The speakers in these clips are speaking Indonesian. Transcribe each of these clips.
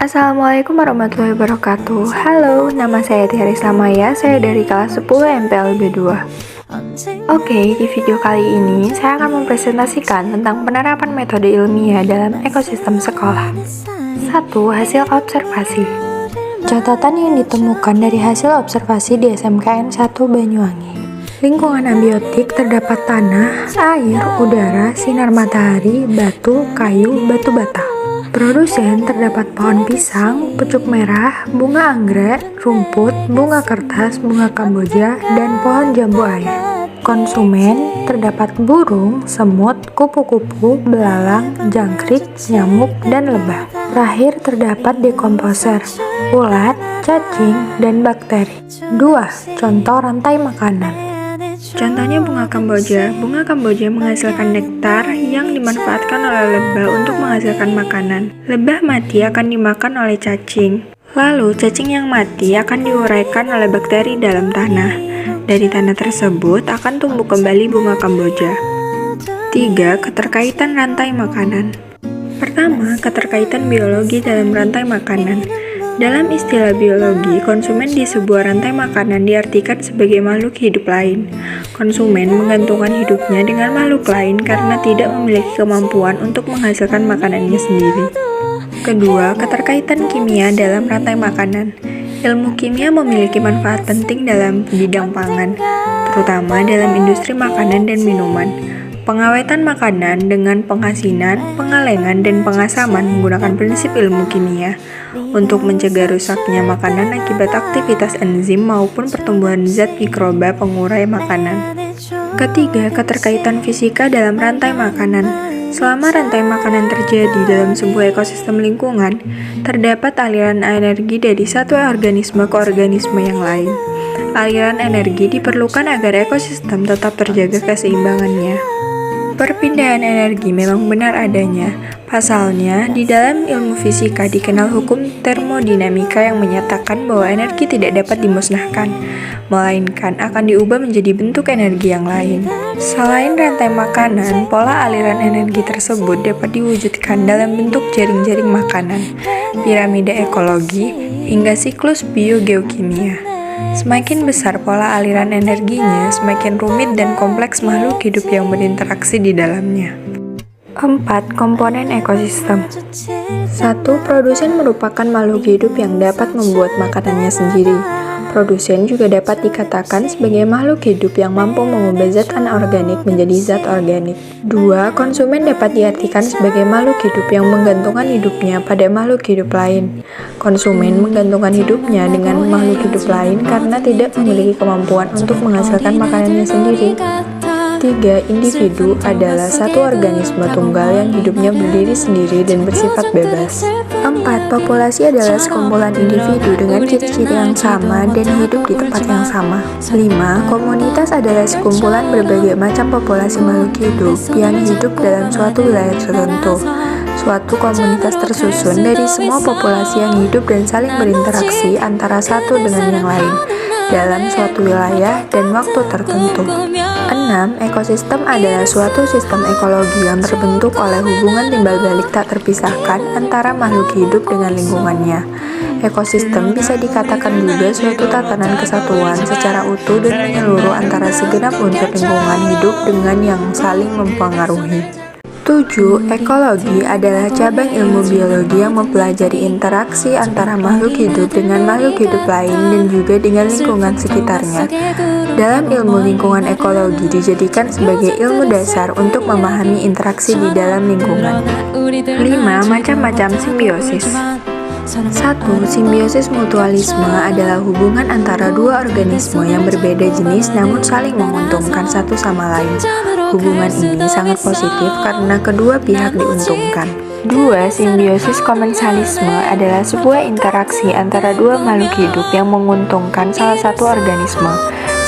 Assalamualaikum warahmatullahi wabarakatuh. Halo, nama saya Tiara Islamaya, saya dari kelas 10 MPLB 2. Oke, di video kali ini saya akan mempresentasikan tentang penerapan metode ilmiah dalam ekosistem sekolah. 1. Hasil observasi. Catatan yang ditemukan dari hasil observasi di SMKN 1 Banyuwangi. Lingkungan abiotik terdapat tanah, air, udara, sinar matahari, batu, kayu, batu bata. Produsen terdapat pohon pisang, pucuk merah, bunga anggrek, rumput, bunga kertas, bunga kamboja, dan pohon jambu air. Konsumen terdapat burung, semut, kupu-kupu, belalang, jangkrik, nyamuk, dan lebah. Terakhir terdapat dekomposer, ulat, cacing, dan bakteri. 2. Contoh rantai makanan. Contohnya bunga kamboja. Bunga kamboja menghasilkan nektar yang dimanfaatkan oleh lebah untuk menghasilkan makanan. Lebah mati akan dimakan oleh cacing. Lalu cacing yang mati akan diuraikan oleh bakteri dalam tanah. Dari tanah tersebut akan tumbuh kembali bunga kamboja. 3. Keterkaitan rantai makanan. Pertama, keterkaitan biologi dalam rantai makanan. Dalam istilah biologi, konsumen di sebuah rantai makanan diartikan sebagai makhluk hidup lain. Konsumen menggantungkan hidupnya dengan makhluk lain karena tidak memiliki kemampuan untuk menghasilkan makanannya sendiri. Kedua, keterkaitan kimia dalam rantai makanan. Ilmu kimia memiliki manfaat penting dalam bidang pangan, terutama dalam industri makanan dan minuman. Pengawetan makanan dengan pengasinan, pengalengan, dan pengasaman menggunakan prinsip ilmu kimia untuk mencegah rusaknya makanan akibat aktivitas enzim maupun pertumbuhan zat mikroba pengurai makanan. Ketiga, keterkaitan fisika dalam rantai makanan. Selama rantai makanan terjadi dalam sebuah ekosistem lingkungan, terdapat aliran energi dari satu organisme ke organisme yang lain. Aliran energi diperlukan agar ekosistem tetap terjaga keseimbangannya. Perpindahan energi memang benar adanya. Pasalnya, di dalam ilmu fisika dikenal hukum termodinamika yang menyatakan bahwa energi tidak dapat dimusnahkan, melainkan akan diubah menjadi bentuk energi yang lain. Selain rantai makanan, pola aliran energi tersebut dapat diwujudkan dalam bentuk jaring-jaring makanan, piramida ekologi, hingga siklus biogeokimia. Semakin besar pola aliran energinya, semakin rumit dan kompleks makhluk hidup yang berinteraksi di dalamnya. 4. Komponen ekosistem. 1. Produsen merupakan makhluk hidup yang dapat membuat makanannya sendiri. Produsen juga dapat dikatakan sebagai makhluk hidup yang mampu mengubah zat anorganik menjadi zat organik. 2. Konsumen dapat diartikan sebagai makhluk hidup yang menggantungkan hidupnya pada makhluk hidup lain. Konsumen menggantungkan hidupnya dengan makhluk hidup lain karena tidak memiliki kemampuan untuk menghasilkan makanannya sendiri. 3. Individu adalah satu organisme tunggal yang hidupnya berdiri sendiri dan bersifat bebas. 4. Populasi adalah sekumpulan individu dengan ciri-ciri yang sama dan hidup di tempat yang sama. 5. Komunitas adalah sekumpulan berbagai macam populasi makhluk hidup yang hidup dalam suatu wilayah tertentu. Suatu komunitas tersusun dari semua populasi yang hidup dan saling berinteraksi antara satu dengan yang lain dalam suatu wilayah dan waktu tertentu. 6. Ekosistem adalah suatu sistem ekologi yang terbentuk oleh hubungan timbal balik tak terpisahkan antara makhluk hidup dengan lingkungannya. Ekosistem bisa dikatakan juga suatu tatanan kesatuan secara utuh dan menyeluruh antara segenap unsur lingkungan hidup dengan yang saling mempengaruhi. 7. Ekologi adalah cabang ilmu biologi yang mempelajari interaksi antara makhluk hidup dengan makhluk hidup lain dan juga dengan lingkungan sekitarnya. Dalam ilmu lingkungan, ekologi dijadikan sebagai ilmu dasar untuk memahami interaksi di dalam lingkungan. 5. Macam-macam simbiosis. 1. Simbiosis mutualisme adalah hubungan antara dua organisme yang berbeda jenis namun saling menguntungkan satu sama lain. Hubungan ini sangat positif karena kedua pihak diuntungkan. 2. Simbiosis komensalisme adalah sebuah interaksi antara dua makhluk hidup yang menguntungkan salah satu organisme,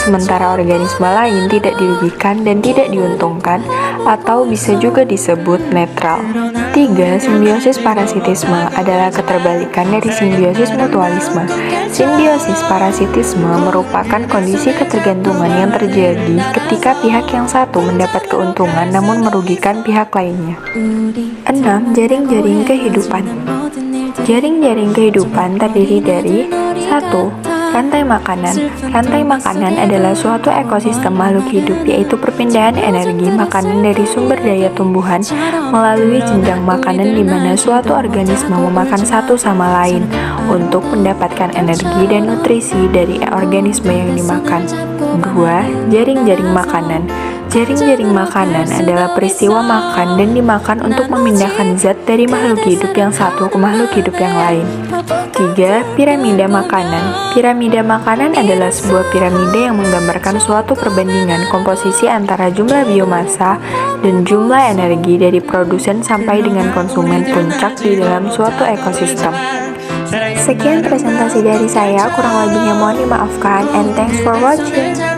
sementara organisme lain tidak dirugikan dan tidak diuntungkan, atau bisa juga disebut netral. 3. Simbiosis parasitisme adalah keterbalikan dari simbiosis mutualisme. Simbiosis parasitisme merupakan kondisi ketergantungan yang terjadi ketika pihak yang satu mendapat keuntungan namun merugikan pihak lainnya. 6. Jaring-jaring kehidupan. Jaring-jaring kehidupan terdiri dari 1. Rantai makanan. Rantai makanan adalah suatu ekosistem makhluk hidup, yaitu perpindahan energi makanan dari sumber daya tumbuhan melalui jenjang makanan di mana suatu organisme memakan satu sama lain untuk mendapatkan energi dan nutrisi dari organisme yang dimakan. 2. Jaring-jaring makanan. Jaring-jaring makanan adalah peristiwa makan dan dimakan untuk memindahkan zat dari makhluk hidup yang satu ke makhluk hidup yang lain. 3. Piramida makanan. Piramida makanan adalah sebuah piramida yang menggambarkan suatu perbandingan komposisi antara jumlah biomassa dan jumlah energi dari produsen sampai dengan konsumen puncak di dalam suatu ekosistem. Sekian presentasi dari saya, kurang lebihnya mohon dimaafkan, and thanks for watching.